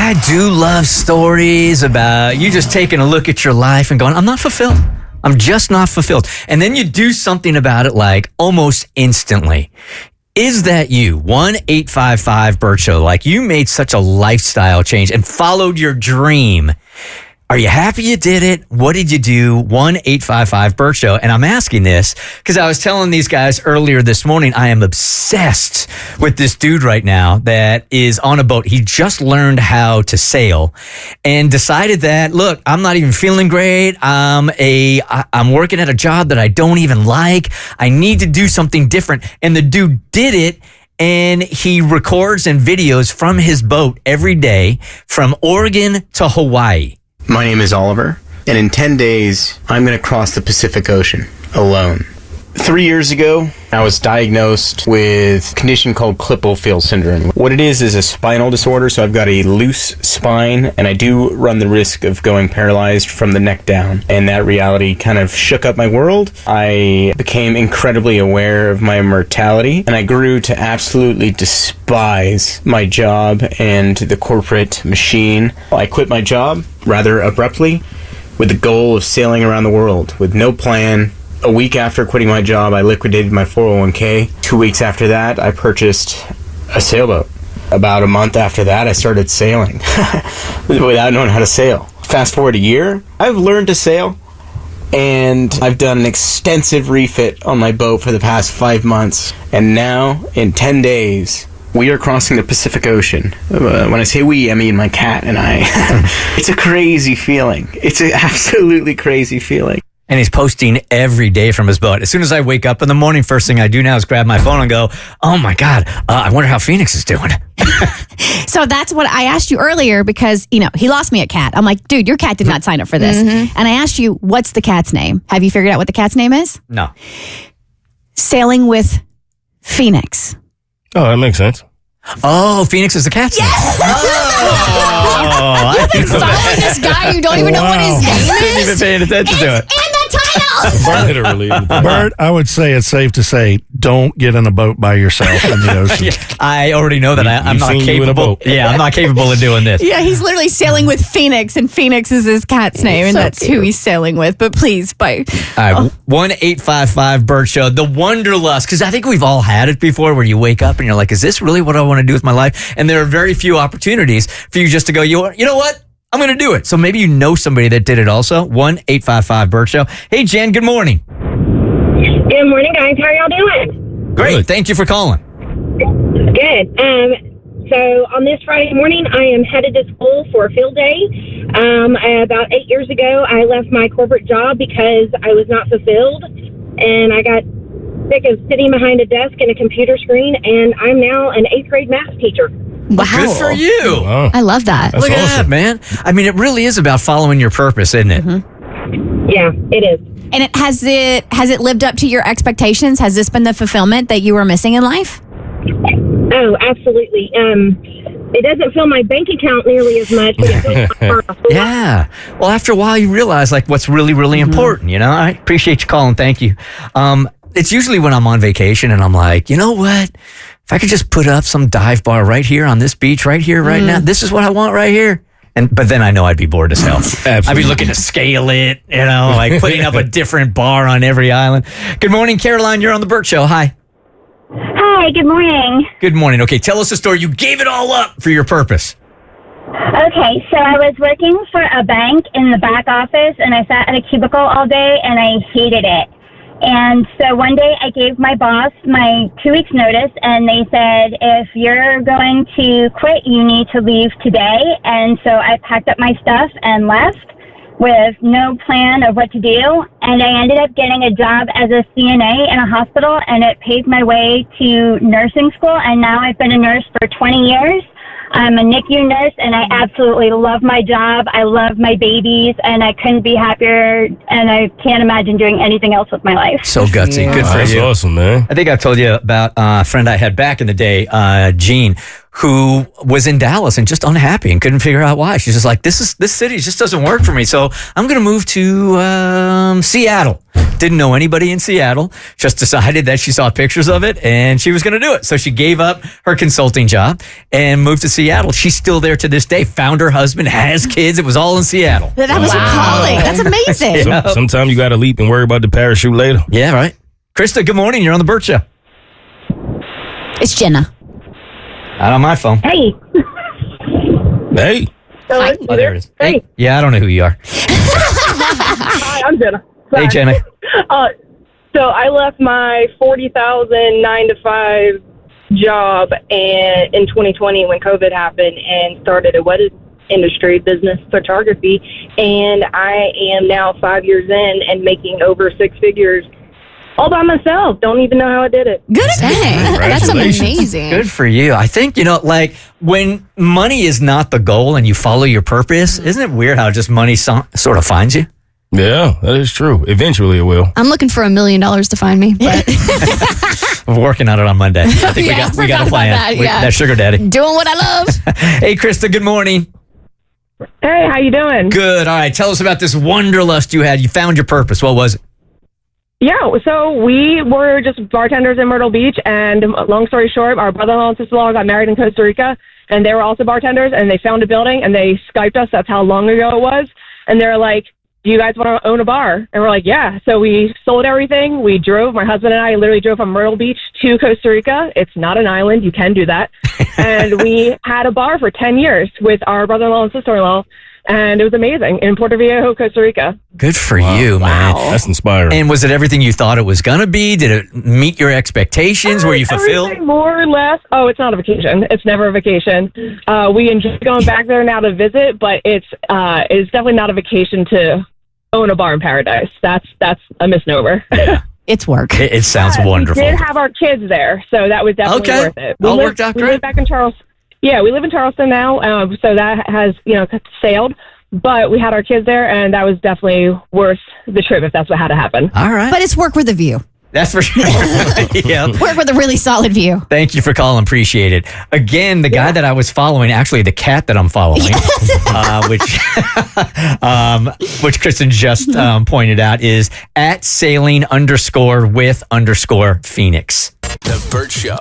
I do love stories about you just taking a look at your life and going, I'm not fulfilled. I'm just not fulfilled. And then you do something about it like almost instantly. Is that you? 1-855-BERT Show. Like you made such a lifestyle change and followed your dream. Are you happy you did it? What did you do? 1-855-BERT Show. And I'm asking this because I was telling these guys earlier this morning, I am obsessed with this dude right now that is on a boat. He just learned how to sail and decided that, look, I'm not even feeling great. I'm working at a job that I don't even like. I need to do something different. And the dude did it. And he records and videos from his boat every day from Oregon to Hawaii. My name is Oliver, and in 10 days, I'm going to cross the Pacific Ocean alone. 3 years ago, I was diagnosed with a condition called Klippel-Feil syndrome. What it is a spinal disorder, so I've got a loose spine, and I do run the risk of going paralyzed from the neck down. And that reality kind of shook up my world. I became incredibly aware of my mortality, and I grew to absolutely despise my job and the corporate machine. I quit my job rather abruptly with the goal of sailing around the world with no plan. A week after quitting my job, I liquidated my 401k. 2 weeks after that, I purchased a sailboat. About a month after that, I started sailing without knowing how to sail. Fast forward a year, I've learned to sail, and I've done an extensive refit on my boat for the past 5 months. And now, in 10 days, we are crossing the Pacific Ocean. When I say we, I mean my cat and I. It's a crazy feeling. It's an absolutely crazy feeling. And he's posting every day from his boat. As soon as I wake up in the morning, first thing I do now is grab my phone and go, oh my God, I wonder how Phoenix is doing. So that's what I asked you earlier because, he lost me a cat. I'm like, dude, your cat did not sign up for this. Mm-hmm. And I asked you, what's the cat's name? Have you figured out what the cat's name is? No. Sailing with Phoenix. Oh, that makes sense. Oh, Phoenix is the cat's name. Oh, You've been following this guy you don't even know what his name is? I didn't even paying attention to it. And the title. Bert, I would say it's safe to say don't get in a boat by yourself in the ocean. Yeah, I already know that I'm not capable. Yeah, I'm not capable of doing this. Yeah, he's literally sailing with Phoenix, and Phoenix is his cat's name, and that's who he's sailing with. But please, bite. All right, 1-855-BERT Show, the wanderlust, because I think we've all had it before where you wake up and you're like, is this really what I want to do with my life? And there are very few opportunities for you just to go, you know what? I'm going to do it. So maybe you know somebody that did it also. 1-855-BERT Show. Hey, Jen, good morning. Good morning, guys. How are y'all doing? Great. Good. Thank you for calling. Good. So on this Friday morning, I am headed to school for a field day. About 8 years ago, I left my corporate job because I was not fulfilled, and I got sick of sitting behind a desk and a computer screen, and I'm now an 8th grade math teacher. Wow. Good for you. Wow. I love that. Look at that, man. I mean, it really is about following your purpose, isn't it? Mm-hmm. Yeah, it is. And has it lived up to your expectations? Has this been the fulfillment that you were missing in life? Oh, absolutely. It doesn't fill my bank account nearly as much, but it fills my heart. Yeah. Well, after a while, you realize what's really, really important. I appreciate you calling. Thank you. It's usually when I'm on vacation and I'm like, you know what? If I could just put up some dive bar right here on this beach, right here, right now, this is what I want right here. But then I know I'd be bored as hell. Absolutely. I'd be looking to scale it, like putting up a different bar on every island. Good morning, Caroline. You're on the Bert Show. Hi. Hi, good morning. Good morning. Okay, tell us a story. You gave it all up for your purpose. Okay, so I was working for a bank in the back office, and I sat at a cubicle all day, and I hated it. And so one day I gave my boss my 2 weeks notice, and they said, if you're going to quit, you need to leave today. And so I packed up my stuff and left with no plan of what to do. And I ended up getting a job as a CNA in a hospital, and it paved my way to nursing school. And now I've been a nurse for 20 years. I'm a NICU nurse, and I absolutely love my job. I love my babies, and I couldn't be happier, and I can't imagine doing anything else with my life. So gutsy. Good for That's you. awesome, man. I think I've told you about a friend I had back in the day, Gene, who was in Dallas and just unhappy and couldn't figure out why. She's just like, this city just doesn't work for me. So I'm going to move to Seattle. Didn't know anybody in Seattle. Just decided that she saw pictures of it and she was going to do it. So she gave up her consulting job and moved to Seattle. She's still there to this day. Found her husband, has kids. It was all in Seattle. That was her calling. That's amazing. Sometimes you got to leap and worry about the parachute later. Yeah, right. Krista, good morning. You're on the Bert Show. It's Jenna. Not on my phone. Hey. Hey. Hi. Oh, there it is. Hey. Yeah, I don't know who you are. Hi, I'm Jenna. Hey, Jenna. So I left my 40,000 9-to-5 job in 2020 when COVID happened and started a wedding industry business, photography, and I am now 5 years in and making over 6 figures all by myself. Don't even know how I did it. Good dang. That's amazing. Good for you. I think, like when money is not the goal and you follow your purpose, isn't it weird how just money sort of finds you? Yeah, that is true. Eventually it will. I'm looking for $1 million to find me. But We're working on it on Monday. I think Yeah, we got a forgot plan. about that, yeah. That sugar daddy. doing what I love. Hey, Krista, good morning. Hey, how you doing? Good. All right. Tell us about this wanderlust you had. You found your purpose. What was it? Yeah, so we were just bartenders in Myrtle Beach, and long story short, our brother-in-law and sister-in-law got married in Costa Rica, and they were also bartenders, and they found a building, and they Skyped us. That's how long ago it was. And they're like, do you guys want to own a bar? And we're like, yeah. So we sold everything. We drove. My husband and I literally drove from Myrtle Beach to Costa Rica. It's not an island. You can do that. And we had a bar for 10 years with our brother-in-law and sister-in-law. And it was amazing in Puerto Viejo, Costa Rica. Good for you, man. That's inspiring. And was it everything you thought it was going to be? Did it meet your expectations? Were you fulfilled? Everything more or less. Oh, it's not a vacation. It's never a vacation. We enjoy going back there now to visit, but it's definitely not a vacation to own a bar in paradise. That's a misnomer. Yeah. It's work. It sounds wonderful. We did have our kids there, so that was definitely Okay. worth it. All worked out We great. live back in Charleston. Yeah, we live in Charleston now, so that has sailed. But we had our kids there, and that was definitely worth the trip if that's what had to happen. All right. But it's work with a view. That's for sure. Yep. Work with a really solid view. Thank you for calling. Appreciate it. Again, the guy that I was following, actually the cat that I'm following, which Kristen just pointed out, is @sailing_with_Phoenix. The Bert Show.